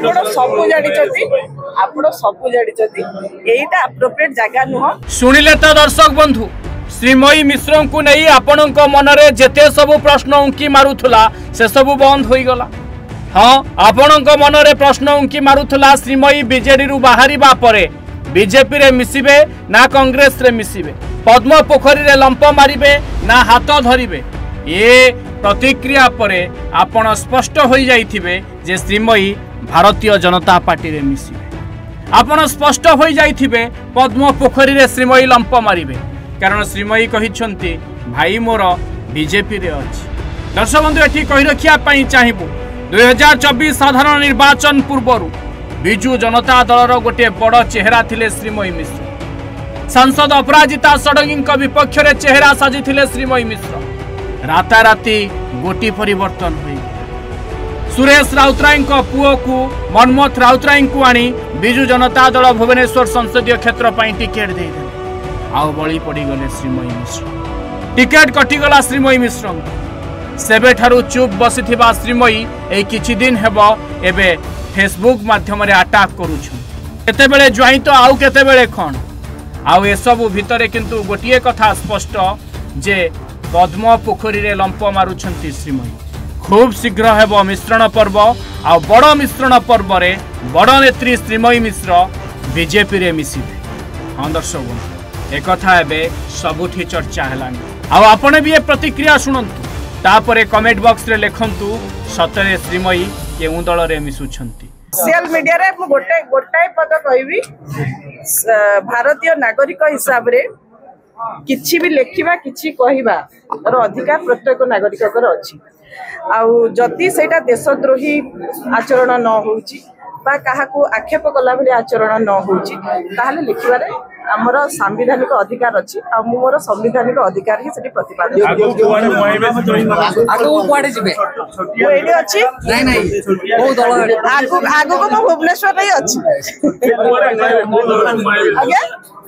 सबू जानी आपण सबू जानी एटा अप्रोप्रिएट जगह नुह। सुनिले तो दर्शक बंधु श्रीमयी मिश्र को नहीं आपणक मनरे जेते सबु प्रश्न उंकी मारुथुला से सबु बंद हो गला। हाँ आपणक मनरे प्रश्न उंकी मारुथुला श्रीमयी बीजेडी रु बाहरिबा परे बीजेपी रे मिसिबे ना कांग्रेस रे मिसिबे, पद्म पोखरी रे लंप मारिबे ना हाथ धरिबे। ये प्रतिक्रिया परे आपण स्पष्ट हो जाइथिबे जे श्रीमयी भारतीय जनता पार्टी रे मिसिबे। आपण स्पष्ट हो जाइथिबे पद्म पोखरी रे श्रीमयी लंप मारिबे, कारण श्रीमयी कहिछंती भाई मोर बीजेपी रे अछि। दर्शक बंधु एठी कहि रखिया पई चाहिबो 2024 साधारण निर्वाचन पूर्वरु बिजू जनता दलर गोटे बड़ चेहरा थिले श्रीमयी मिश्र। सांसद अपराजिता षडंगी विपक्ष रे चेहरा साजिथिले श्रीमयी मिश्र। राताराती गोटी परिवर्तन हुई सुरेश राउतराय पुओ को मनमोथ राउतराय को आनी बिजू जनता दल भुवनेश्वर संसदीय क्षेत्र पर टिकेट दे आउ बली पड़गले श्रीमयी मिश्र। टिकेट कटिगला श्रीमयी मिश्र सेबे ठारू चुप बसिथिबा श्रीमयी ए किछि दिन हेबो एबे फेसबुक माध्यम रे अटैक करूछु। केतेबेले ज्वाई तो आउ केतेबेले खण आउ एसबु भितरे किंतु गोटिए कथा स्पष्ट जे पद्म पोखरी रे लंप मारुछंती श्रीमयी। खूब शीघ्र हेबो मिश्रण पर्व आ बड़ मिश्रण पर्व रे बड़ नेत्री श्रीमयी मिश्र बीजेपी रे मिसिबे। हाँ दर्शक एक कथा एबे सबुठी चर्चा हेलानी। आ आपने भी ये प्रतिक्रिया शुणंतु तापरे कमेंट बॉक्स रे लिखंतु सतरे श्रीमयी केउ दल रे मिसुछंती। सोशल मीडिया रे गोटाए पद कहबी भारतीय नागरिक हिसाब रे किछि भी लेखिबा किछि कहिबा और अधिकार प्रत्येक नागरिक अछि। आउ जदि सेटा देशद्रोही आचरण न होउची बा काहाकू आक्षेप कला भली आचरण न होउची ताहाले लिखिबारे हमर संवैधानिक अधिकार अछि आ मोर संवैधानिक अधिकार ही सेठी प्रतिपादन आगो कोआडे जिबे वो एडी अछि नहीं नहीं ओ दल आगो को भुवनेश्वर रे अछि आगे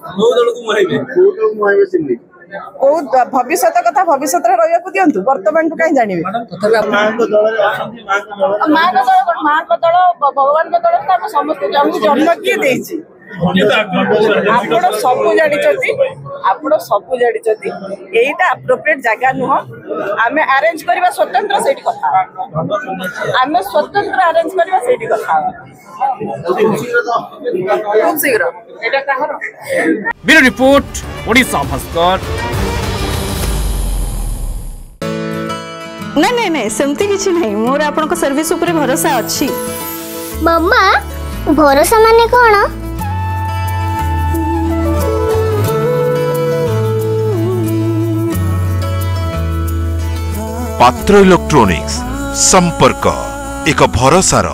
ओ दल को मोहाइबे सिन्नी को भविष्य कथा भविष्य रे रहया को दियंतु वर्तमान को काई जानिबे तथापि मां को दल भगवान को दल हम समस्त जन्म किए देछि। आपण सबू जानी एटा अप्रोप्रिएट जगह नुह। आमे अरेंज करबा स्वतंत्र सेठी कथा आमे स्वतंत्र अरेंज करबा सेठी कथा खूब शीघ्र एटा कहार ब्यूरो रिपोर्ट ओडिशा भास्कर। नहीं नहीं नहीं सेमती किछि नहीं मोर आपन को सर्विस ऊपर भरोसा अछि। मम्मा भरोसा माने कोन? पात्र इलेक्ट्रॉनिक्स संपर्क एक भरोसार